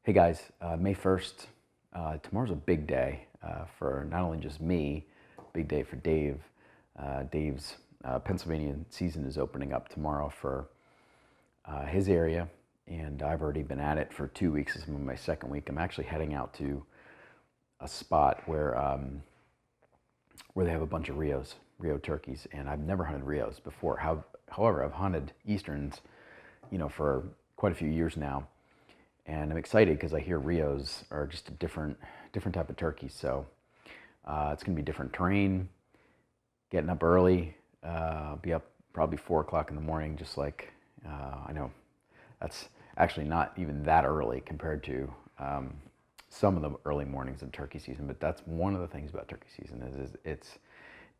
Hey guys, May 1st, tomorrow's a big day for not only just me, big day for Dave. Dave's Pennsylvania season is opening up tomorrow for his area, and I've already been at it for 2 weeks. This is my second week. I'm actually heading out to a spot where they have a bunch of Rio turkeys, and I've never hunted Rios before. However, I've hunted Easterns, for quite a few years now. And I'm excited because I hear Rios are just a different type of turkey. So it's going to be different terrain, getting up early, be up probably 4 o'clock in the morning, just like, I know that's actually not even that early compared to some of the early mornings in turkey season, but that's one of the things about turkey season is it's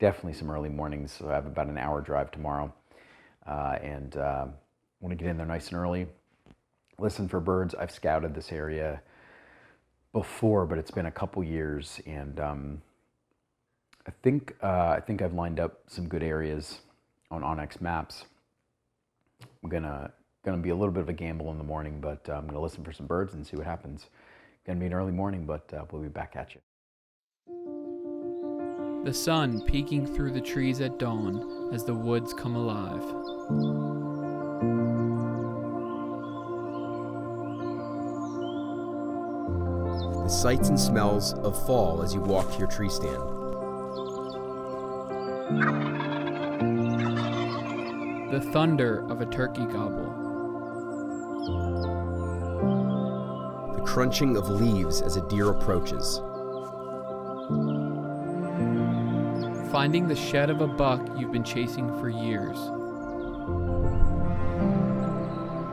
definitely some early mornings. So I have about an hour drive tomorrow, and want to get in there nice and early. Listen for birds. I've scouted this area before, but it's been a couple years, and I think I've lined up some good areas on Onyx Maps. I'm gonna be a little bit of a gamble in the morning, but I'm gonna listen for some birds and see what happens. Gonna be an early morning, but we'll be back at you. The sun peeking through the trees at dawn as the woods come alive. The sights and smells of fall as you walk to your tree stand. The thunder of a turkey gobble. The crunching of leaves as a deer approaches. Finding the shed of a buck you've been chasing for years.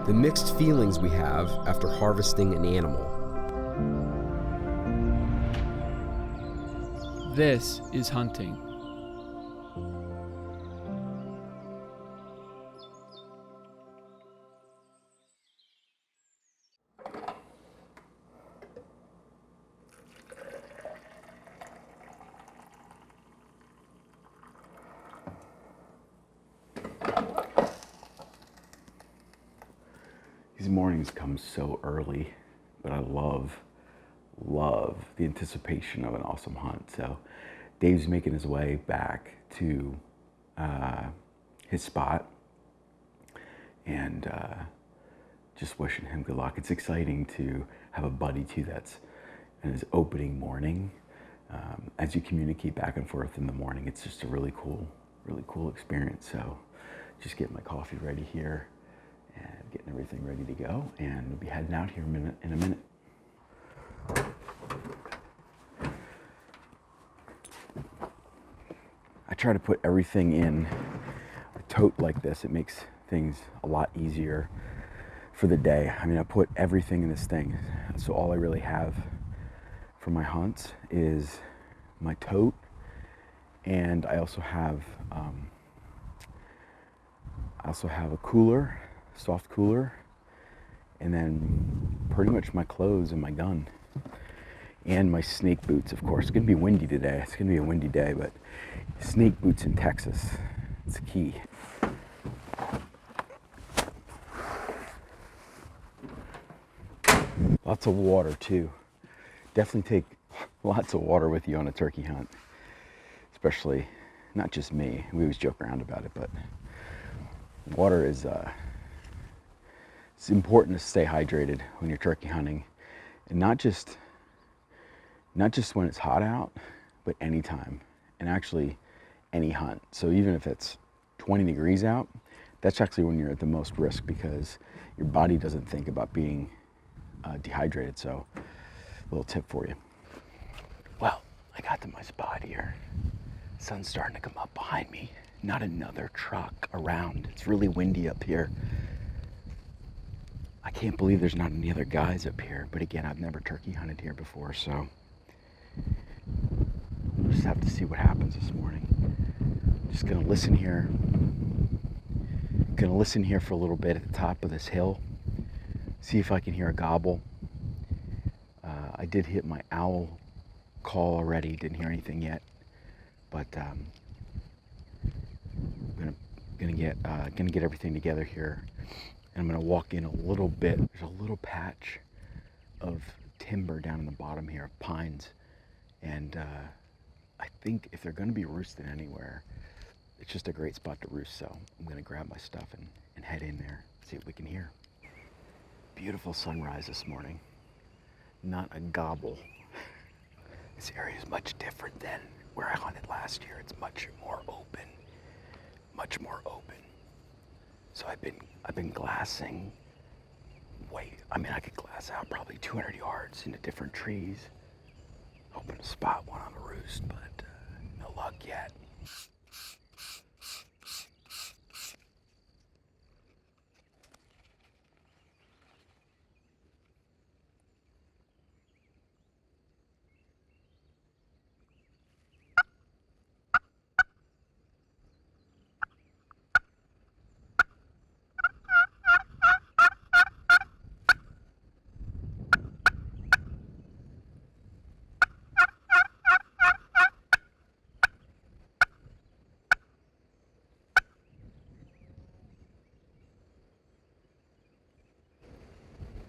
The mixed feelings we have after harvesting an animal. This is hunting. These mornings come so early, but I love the anticipation of an awesome hunt. So Dave's making his way back to his spot, and just wishing him good luck. It's exciting to have a buddy too that's in his opening morning. As you communicate back and forth in the morning, it's just a really cool experience. So just getting my coffee ready here and getting everything ready to go, and we'll be heading out here in a minute. I try to put everything in a tote like this. It makes things a lot easier for the day. I mean, I put everything in this thing, so all I really have for my hunts is my tote, and I also have a cooler, soft cooler, and then pretty much my clothes and my gun and my snake boots. Of course, it's gonna be windy today. It's gonna be a windy day, but snake boots in Texas, it's key. Lots of water too. Definitely take lots of water with you on a turkey hunt, especially not just me. We always joke around about it, but water is it's important to stay hydrated when you're turkey hunting, and not just when it's hot out, but anytime, and actually any hunt. So even if it's 20 degrees out, that's actually when you're at the most risk, because your body doesn't think about being dehydrated. So a little tip for you. Well, I got to my spot here. Sun's starting to come up behind me. Not another truck around. It's really windy up here. I can't believe there's not any other guys up here, but again, I've never turkey hunted here before, so we'll just have to see what happens this morning. Just gonna listen here. Gonna listen here for a little bit at the top of this hill, see if I can hear a gobble. I did hit my owl call already, didn't hear anything yet, but I'm gonna get everything together here, and I'm gonna walk in a little bit. There's a little patch of timber down in the bottom here, pines. And I think if they're going to be roosting anywhere, it's just a great spot to roost. So I'm going to grab my stuff and head in there, see what we can hear. Beautiful sunrise this morning. Not a gobble. This area is much different than where I hunted last year. It's much more open. Much more open. So I've been glassing. I could glass out probably 200 yards into different trees, hoping to spot one on the roost, but no luck yet.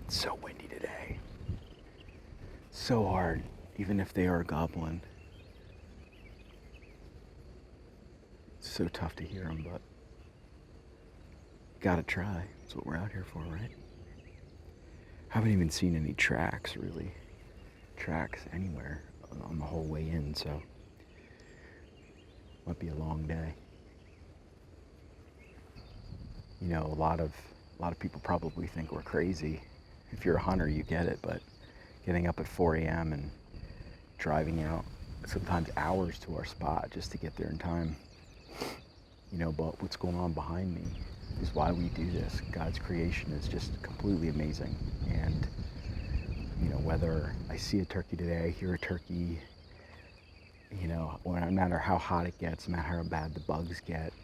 It's so windy today. So hard, even if they are gobbling. It's so tough to hear them, but gotta try. That's what we're out here for, right? Haven't even seen any tracks, really. Tracks anywhere on the whole way in, so might be a long day. You know, a lot of people probably think we're crazy. If you're a hunter, you get it, but getting up at 4 a.m. and driving out sometimes hours to our spot just to get there in time. You know, but what's going on behind me is why we do this. God's creation is just completely amazing. And, you know, whether I see a turkey today, I hear a turkey, you know, no matter how hot it gets, no matter how bad the bugs get,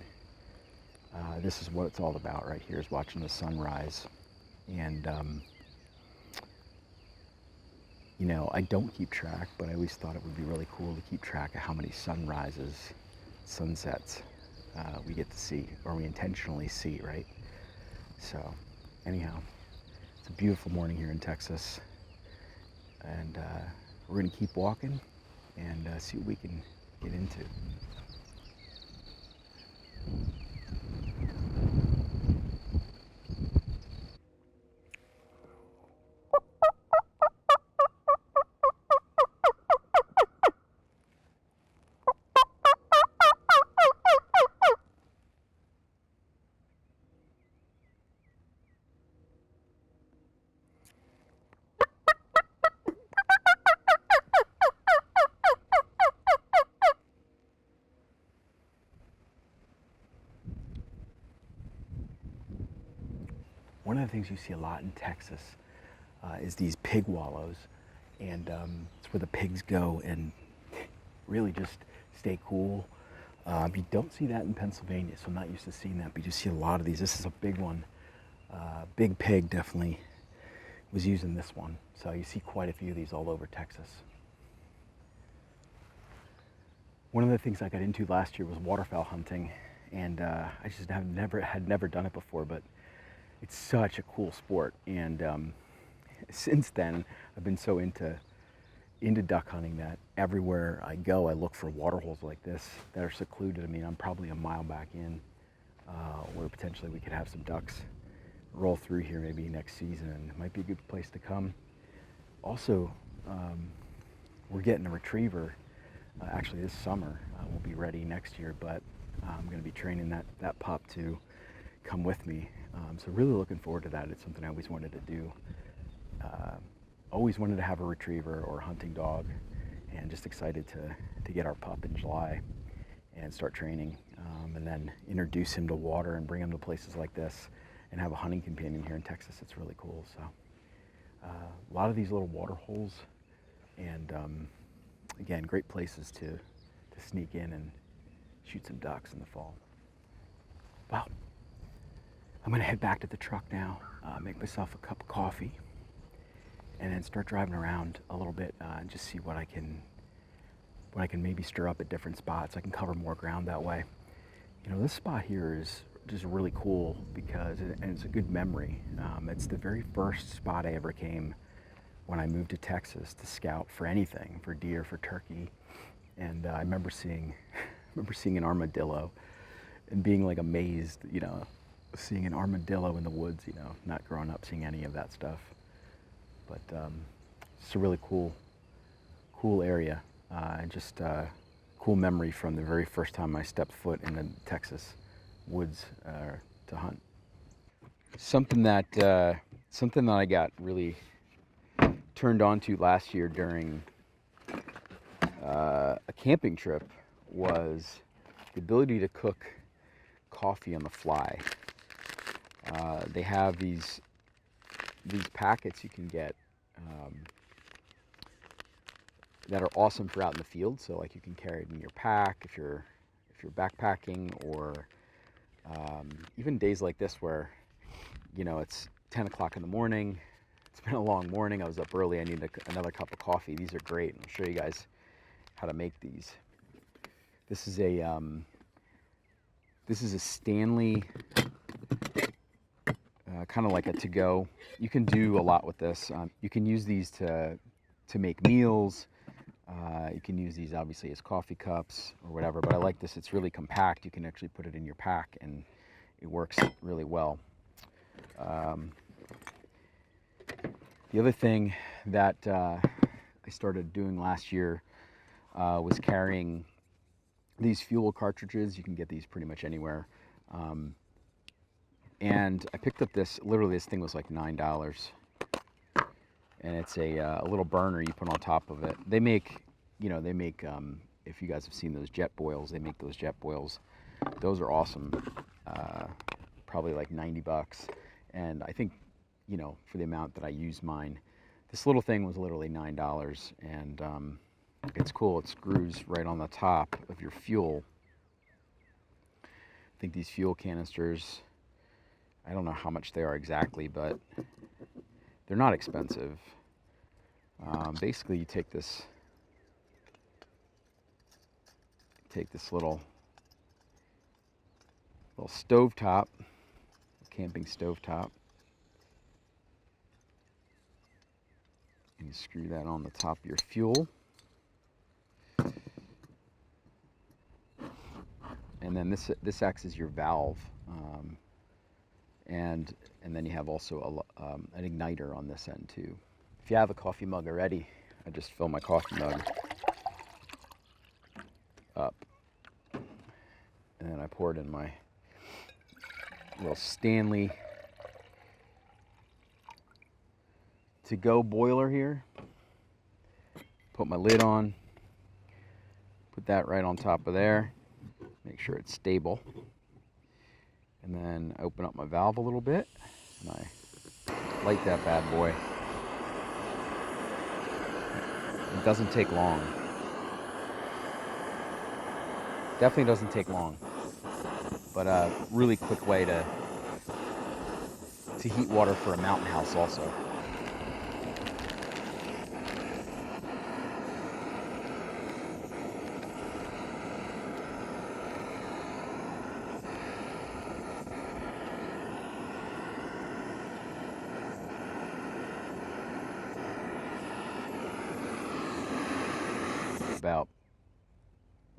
this is what it's all about right here, is watching the sunrise. And, you know, I don't keep track, but I always thought it would be really cool to keep track of how many sunrises, sunsets we get to see, or we intentionally see, right? So, anyhow, it's a beautiful morning here in Texas, and we're gonna keep walking and see what we can get into. One of the things you see a lot in Texas is these pig wallows, and it's where the pigs go and really just stay cool. You don't see that in Pennsylvania, so I'm not used to seeing that, but you see a lot of these. This is a big one. Big pig definitely was using this one, so you see quite a few of these all over Texas. One of the things I got into last year was waterfowl hunting, and I just had never done it before, but it's such a cool sport. And since then, I've been so into duck hunting that everywhere I go, I look for water holes like this that are secluded. I mean, I'm probably a mile back in where potentially we could have some ducks roll through here maybe next season, and it might be a good place to come. Also, we're getting a retriever actually this summer. We'll be ready next year, but I'm going to be training that pup to come with me. So really looking forward to that. It's something I always wanted to do. Always wanted to have a retriever or a hunting dog, and just excited to get our pup in July and start training, and then introduce him to water and bring him to places like this and have a hunting companion here in Texas. It's really cool. So a lot of these little water holes, and again, great places to sneak in and shoot some ducks in the fall. Well, I'm gonna head back to the truck now, make myself a cup of coffee, and then start driving around a little bit and just see what I can maybe stir up at different spots. I can cover more ground that way. You know, this spot here is just really cool because and it's a good memory. It's the very first spot I ever came when I moved to Texas to scout for anything, for deer, for turkey. And I remember seeing, an armadillo and being like amazed, seeing an armadillo in the woods, not growing up seeing any of that stuff. But it's a really cool area, and just cool memory from the very first time I stepped foot in the Texas woods to hunt. Something that I got really turned on to last year during a camping trip was the ability to cook coffee on the fly. They have these packets you can get that are awesome for out in the field. So like you can carry it in your pack if you're backpacking, or even days like this where it's 10 o'clock in the morning. It's been a long morning. I was up early. I need another cup of coffee. These are great. I'll show you guys how to make these. This is a Stanley, kind of like a to-go. You can do a lot with this. You can use these to make meals. You can use these obviously as coffee cups or whatever, but I like this. It's really compact. You can actually put it in your pack and it works really well. The other thing that I started doing last year was carrying these fuel cartridges. You can get these pretty much anywhere. And I picked up this, literally this thing was like $9. And it's a little burner you put on top of it. They make, if you guys have seen those jet boils, they make those jet boils. Those are awesome. Probably like $90. And I think, for the amount that I use mine, this little thing was literally $9. And it's cool. It screws right on the top of your fuel. I think these fuel canisters, I don't know how much they are exactly, but they're not expensive. Basically, you take this little stovetop, camping stovetop, and you screw that on the top of your fuel. And then this acts as your valve, and then you have also an igniter on this end too. If you have a coffee mug already, I just fill my coffee mug up, and then I pour it in my little Stanley to-go boiler here. Put my lid on, put that right on top of there, make sure it's stable, and then open up my valve a little bit, and I light that bad boy. It doesn't take long. Definitely doesn't take long, but a really quick way to heat water for a mountain house also. About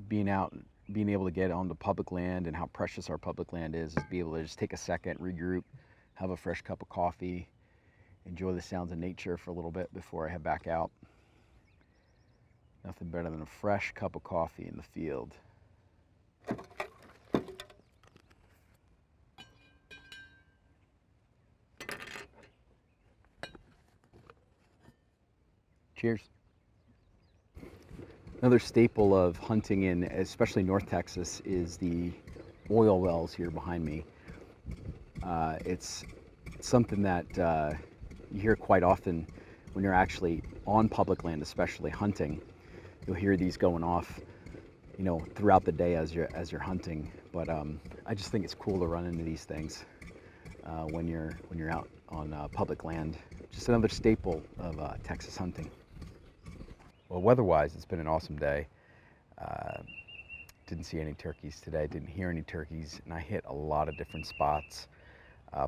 being out, being able to get onto public land and how precious our public land is be able to just take a second, regroup, have a fresh cup of coffee, enjoy the sounds of nature for a little bit before I head back out. Nothing better than a fresh cup of coffee in the field. Cheers. Another staple of hunting in, especially North Texas, is the oil wells here behind me. It's something that you hear quite often when you're actually on public land, especially hunting. You'll hear these going off, throughout the day as you're hunting. But I just think it's cool to run into these things when you're out on public land. Just another staple of Texas hunting. Well, weather-wise, it's been an awesome day. Didn't see any turkeys today, didn't hear any turkeys, and I hit a lot of different spots.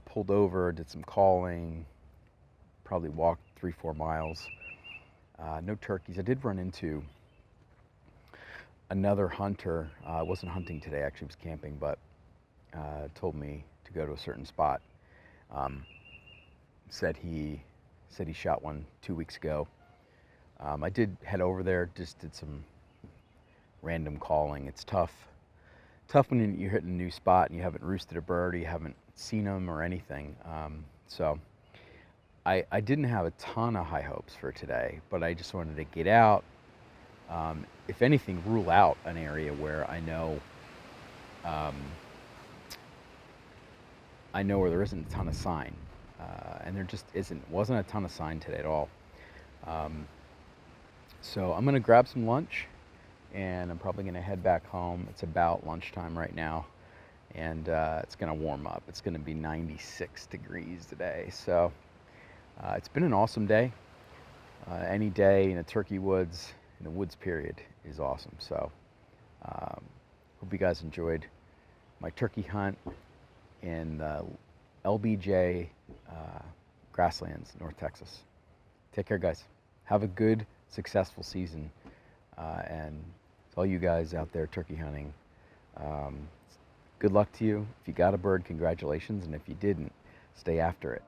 Pulled over, did some calling, probably walked 3-4 miles. No turkeys. I did run into another hunter. I wasn't hunting today, actually was camping, but told me to go to a certain spot. Said he shot one 2 weeks ago. I did head over there, just did some random calling. It's tough when you're hitting a new spot and you haven't roosted a bird, or you haven't seen them or anything. So I didn't have a ton of high hopes for today, but I just wanted to get out. If anything, rule out an area where I know where there isn't a ton of sign, and there just wasn't a ton of sign today at all. So I'm gonna grab some lunch, and I'm probably gonna head back home. It's about lunchtime right now, and it's gonna warm up. It's gonna be 96 degrees today, so it's been an awesome day. Any day in the turkey woods, in the woods period, is awesome. So hope you guys enjoyed my turkey hunt in the LBJ Grasslands, North Texas. Take care, guys. Have a good, successful season. And to all you guys out there turkey hunting, good luck to you. If you got a bird, congratulations. And if you didn't, stay after it.